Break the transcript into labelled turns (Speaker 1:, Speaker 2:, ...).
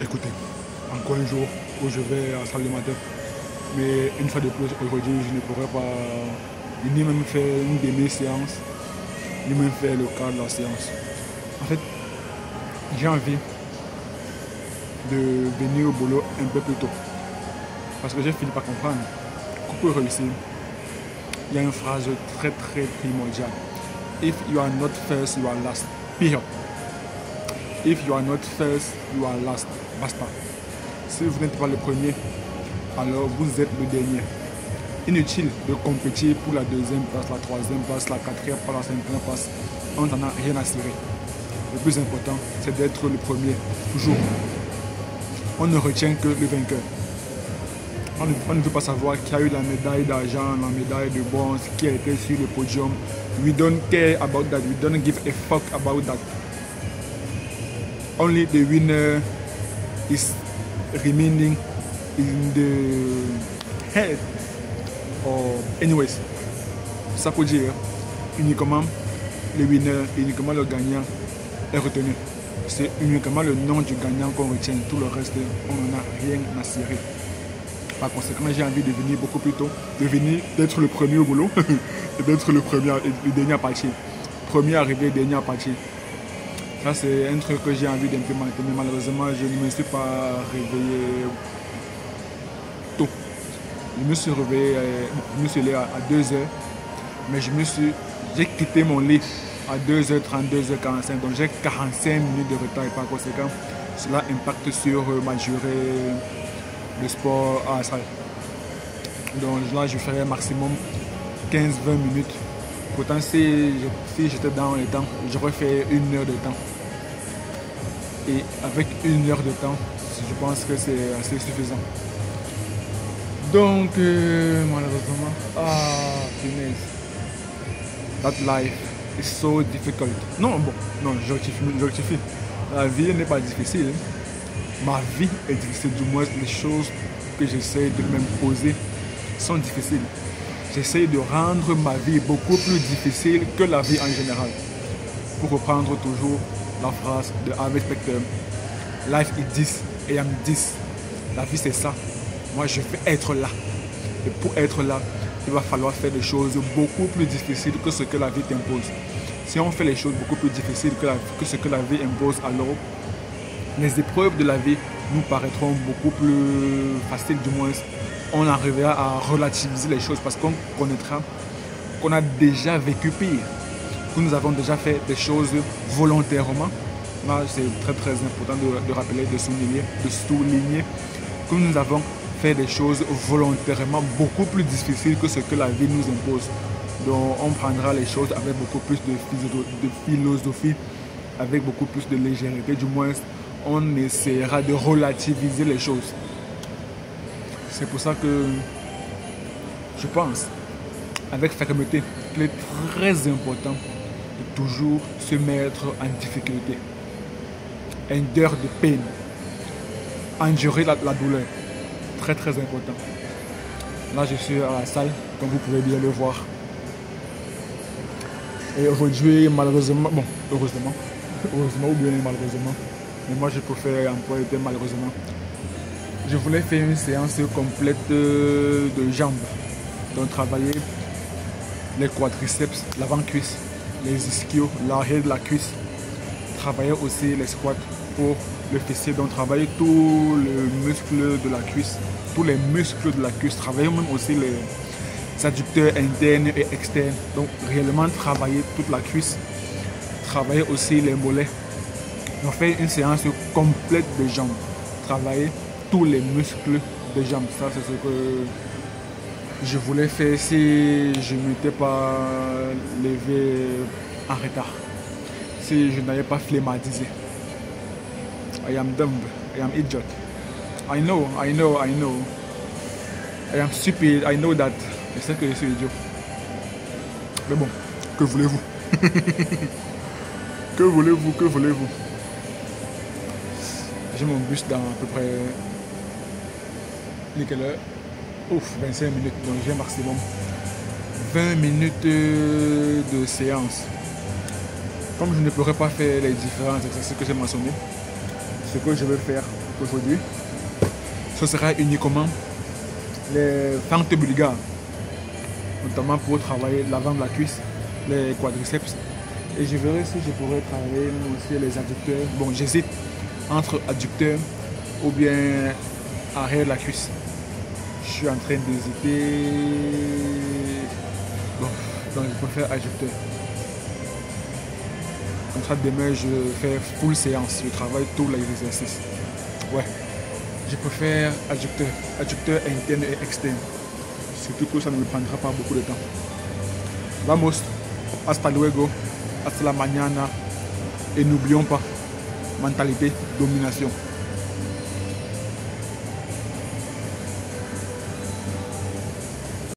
Speaker 1: Écoutez, encore un jour où je vais à la salle de matin. Mais une fois de plus, aujourd'hui, je ne pourrais pas ni même faire une demi-séance, ni même faire le quart de la séance. En fait, j'ai envie de venir au boulot un peu plus tôt. Parce que j'ai fini par comprendre que pour réussir, il y a une phrase très très primordiale. If you are not first, you are last. Period. If you are not first, you are last. Basta. Si vous n'êtes pas le premier, alors vous êtes le dernier. Inutile de compétir pour la deuxième place, la troisième place, la quatrième place, la cinquième place. On n'en a rien à cirer. Le plus important, c'est d'être le premier, toujours. On ne retient que le vainqueur. On ne veut pas savoir qui a eu la médaille d'argent, la médaille de bronze, qui a été sur le podium. We don't care about that. We don't give a fuck about that. Only the winner is remaining in the head. Or anyways, ça peut dire uniquement le winner, uniquement le gagnant est retenu. C'est uniquement le nom du gagnant qu'on retient. Tout le reste, on n'en a rien à cirer. Par conséquent, j'ai envie de venir beaucoup plus tôt, d'être le premier au boulot et d'être le dernier à partir. Premier arrivé, dernier à partir. Ça, c'est un truc que j'ai envie d'implémenter, mais malheureusement, je ne me suis pas réveillé tôt. Je me suis réveillé, je me suis levé à 2h, mais j'ai quitté mon lit à 2h30, 2h45, donc j'ai 45 minutes de retard et par conséquent, cela impacte sur ma durée de sport à la salle. Donc là, je ferai maximum 15-20 minutes. Pourtant, si j'étais dans le temps, j'aurais fait 1 heure de temps. Et avec 1 heure de temps, je pense que c'est assez suffisant. Donc, malheureusement, punaise. That life is so difficult. Non, bon, non, je rectifie. La vie n'est pas difficile. Ma vie est difficile, du moins les choses que j'essaie de m'imposer sont difficiles. J'essaie de rendre ma vie beaucoup plus difficile que la vie en général. Pour reprendre toujours la phrase de Harvey Specter, life is this, I am this. La vie c'est ça. Moi je veux être là. Et pour être là, il va falloir faire des choses beaucoup plus difficiles que ce que la vie t'impose. Si on fait les choses beaucoup plus difficiles que ce que la vie impose, alors les épreuves de la vie nous paraîtront beaucoup plus faciles, du moins on arrivera à relativiser les choses parce qu'on connaîtra qu'on a déjà vécu pire, que nous avons déjà fait des choses volontairement. Là c'est très très important de rappeler, de souligner que nous avons fait des choses volontairement beaucoup plus difficiles que ce que la vie nous impose. Donc on prendra les choses avec beaucoup plus de philosophie, avec beaucoup plus de légèreté, du moins on essaiera de relativiser les choses. C'est pour ça que je pense avec fermeté qu'il est très important de toujours se mettre en difficulté. Endure de peine, endurer la douleur, très très important. Là je suis à la salle, comme vous pouvez bien le voir. Et aujourd'hui malheureusement, bon heureusement ou bien malheureusement, mais moi je préfère employer le terme malheureusement. Je voulais faire une séance complète de jambes. Donc travailler les quadriceps, l'avant-cuisse, les ischios, l'arrière de la cuisse. Travailler aussi les squats pour le fessier. Donc travailler tous les muscles de la cuisse, tous les muscles de la cuisse. Travailler même aussi les adducteurs internes et externes. Donc réellement travailler toute la cuisse. Travailler aussi les mollets. On fait une séance complète de jambes. Travailler tous les muscles des jambes. Ça c'est ce que je voulais faire si je ne m'étais pas levé en retard, si je n'avais pas flémadisé. I am dumb, I am idiot. I know. I am stupid, I know that. Je sais que je suis idiot. Mais bon, que voulez-vous? Que voulez-vous? J'ai mon bus dans à peu près quelle heure? Ouf, 25 minutes, donc j'ai maximum 20 minutes de séance. Comme je ne pourrais pas faire les différents exercices que j'ai mentionnés, ce que je vais faire, aujourd'hui, ce sera uniquement les fentes bulgares, notamment pour travailler l'avant de la cuisse, les quadriceps. Et je verrai si je pourrais travailler aussi les adducteurs. Bon, j'hésite entre adducteurs ou bien arrière de la cuisse. Je suis en train d'hésiter. Bon, donc je préfère adducteur. Comme ça, demain, je fais full séance. Je travaille tous les exercices. Ouais, je préfère adducteur. Adducteur interne et externe. Surtout que ça ne me prendra pas beaucoup de temps. Vamos, hasta luego, hasta la mañana. Et n'oublions pas, mentalité, domination.